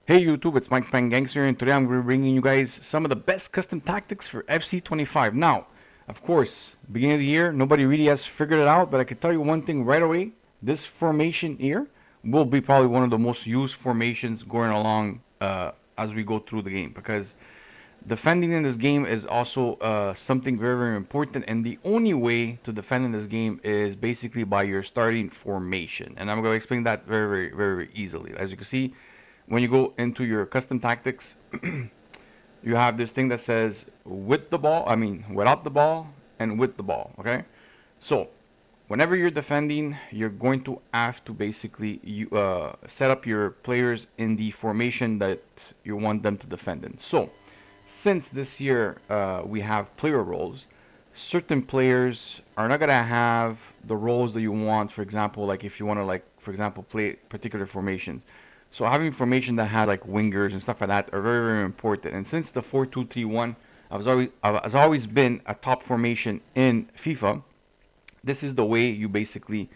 Hey YouTube, it's Mike Pang Gangster, and today I'm going to be bringing you guys some of the best custom tactics for FC25. Now, of course, beginning of the year, nobody really has figured it out, but I can tell you one thing right away. This formation here will be probably one of the most used formations going along as we go through the game, because defending in this game is also something very, very important, and the only way to defend in this game is basically by your starting formation. And I'm going to explain that very, very, very, very easily. As you can see, when you go into your custom tactics, you have this thing that says with the ball, I mean without the ball and with the ball, okay? So whenever you're defending, you're going to have to basically set up your players in the formation that you want them to defend in. So since this year we have player roles, certain players are not gonna have the roles that you want. For example, like if you want to, like for example, play particular formations. So having formation that has like wingers and stuff like that are very, very important. And since the 4-2-3-1 has always been a top formation in FIFA, this is the way you basically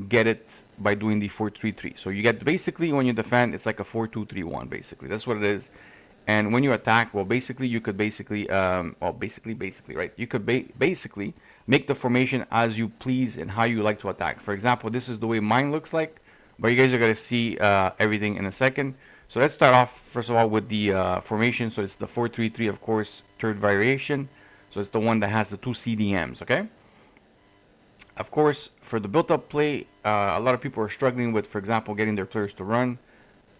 get it by doing the 4-3-3. So you get basically when you defend, it's like a 4-2-3-1 basically. That's what it is. And when you attack, well, basically you could basically, basically, right? You could basically make the formation as you please and how you like to attack. For example, this is the way mine looks like, but you guys are gonna see everything in a second. So let's start off first of all with the formation. So it's the 4-3-3, of course, third variation. So it's the one that has the two CDMs, okay? Of course, for the built-up play, a lot of people are struggling with, for example, getting their players to run,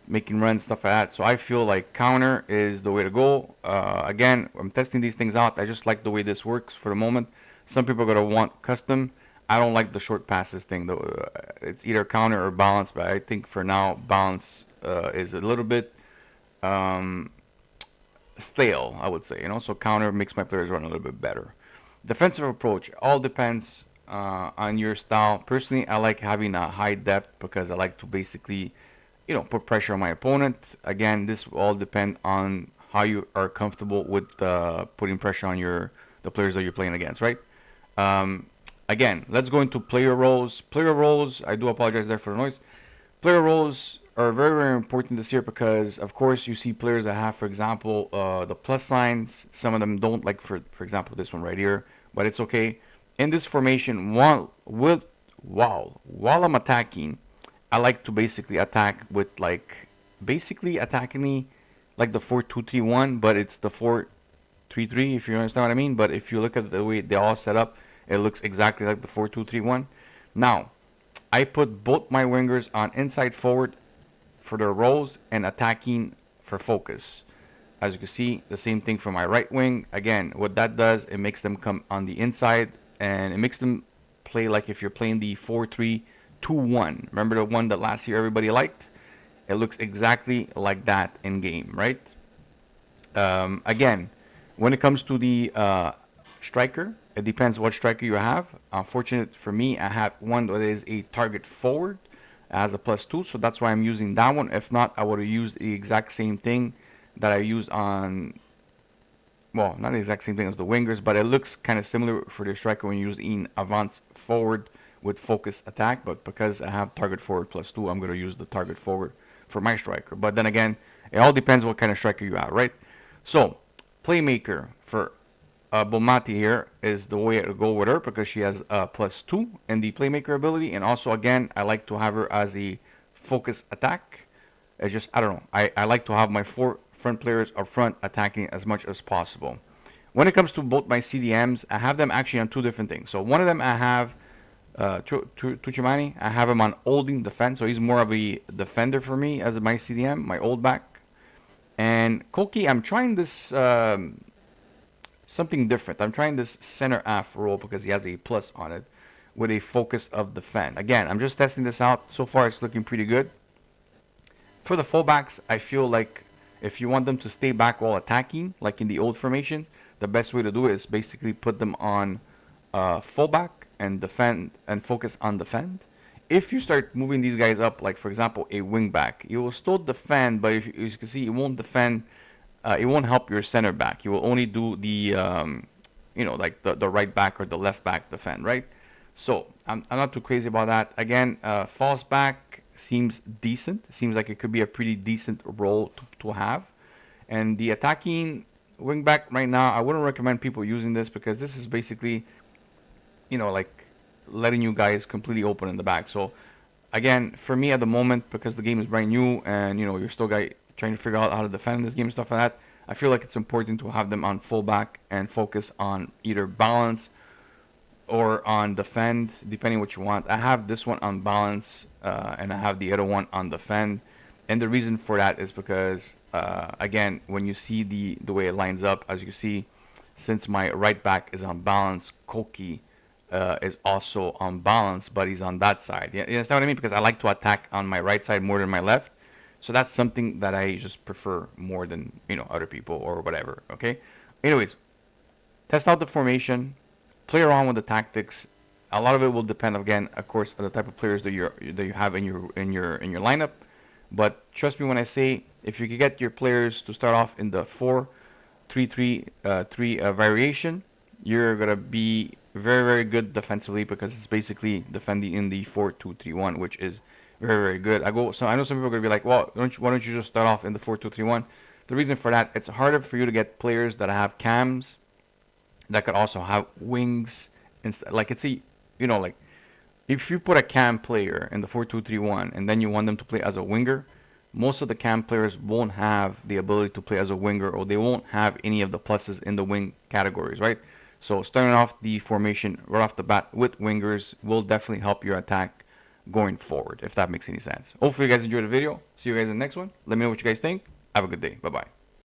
making runs, stuff like that. So I feel like counter is the way to go. Again, I'm testing these things out. I just like the way this works for the moment. Some people are gonna want custom. I don't like the short passes thing though. It's either counter or balance, but I think for now balance is a little bit um, stale, I would say. So counter makes my players run a little bit better. Defensive approach all depends on your style. Personally, I like having a high depth because I like to basically, put pressure on my opponent. Again, this will all depend on how you are comfortable with putting pressure on the players that you're playing against, right? Um, Again, let's go into player roles. Player roles, I do apologize there for the noise. Player roles are very, very important this year because, of course, you see players that have, for example, the plus signs. Some of them don't, like for example, this one right here, but it's okay. In this formation, while I'm attacking, I like to basically attack with like basically attacking me like the 4-2-3-1, but it's the 4-3-3 if you understand what I mean. But if you look at the way they all set up, it looks exactly like the 4-2-3-1. Now, I put both my wingers on inside forward for their roles and attacking for focus. As you can see, the same thing for my right wing. Again, what that does, it makes them come on the inside and it makes them play like if you're playing the 4-3-2-1. Remember the one that last year everybody liked? It looks exactly like that in game, right? Again, when it comes to the striker, it depends what striker you have. Unfortunate for me, I have one that is a target forward as a +2, so that's why I'm using that one. If not, I would have used the exact same thing that I use on, well, not the exact same thing as the wingers, but it looks kind of similar for the striker when you use in advance forward with focus attack. But because I have target forward +2, I'm going to use the target forward for my striker. But then again, it all depends what kind of striker you have, right? So, playmaker for Bomati here is the way to go with her because she has a +2 in the playmaker ability. And also, again, I like to have her as a focus attack. It's just, I don't know. I like to have my four front players up front attacking as much as possible. When it comes to both my CDMs, I have them actually on two different things. So one of them I have Tuchimani. I have him on holding defense, so he's more of a defender for me as my CDM, my old back. And Koki, I'm trying this something different. I'm trying this center half role because he has a plus on it with a focus of defend. Again, I'm just testing this out. So far, it's looking pretty good. For the fullbacks, I feel like if you want them to stay back while attacking, like in the old formations, the best way to do it is basically put them on fullback and defend and focus on defend. If you start moving these guys up, like for example a wing back, you will still defend, but if you can see, it won't defend. It won't help your center back. You will only do the like the right back or the left back defend, right? So I'm not too crazy about that. Again, false back. seems decent. Seems like it could be a pretty decent role to have. And the attacking wing back right now, I wouldn't recommend people using this because this is basically, like letting you guys completely open in the back. So again, for me at the moment, because the game is brand new and you're still trying to figure out how to defend this game and stuff like that, I feel like it's important to have them on fullback and focus on either balance or on defend, depending what you want. I have this one on balance, and I have the other one on defend. And the reason for that is because, again, when you see the way it lines up, as you can see, since my right back is on balance, Koki is also on balance, but he's on that side. You understand what I mean? Because I like to attack on my right side more than my left. So that's something that I just prefer more than, other people or whatever. Okay. Anyways, test out the formation, play around with the tactics. A lot of it will depend, again, of course, on the type of players that you have in your lineup. But trust me when I say, if you can get your players to start off in the 4-3-3 variation, you're gonna be very, very good defensively because it's basically defending in the 4-2-3-1, which is very, very good. So I know some people are gonna be like, well, why don't you just start off in the 4-2-3-1? The reason for that, it's harder for you to get players that have cams that could also have wings. Like like if you put a cam player in the 4-2-3-1 and then you want them to play as a winger, most of the cam players won't have the ability to play as a winger, or they won't have any of the pluses in the wing categories, right? So starting off the formation right off the bat with wingers will definitely help your attack going forward, if that makes any sense. Hopefully you guys enjoyed the video. See you guys in the next one. Let me know what you guys think. Have a good day. Bye bye.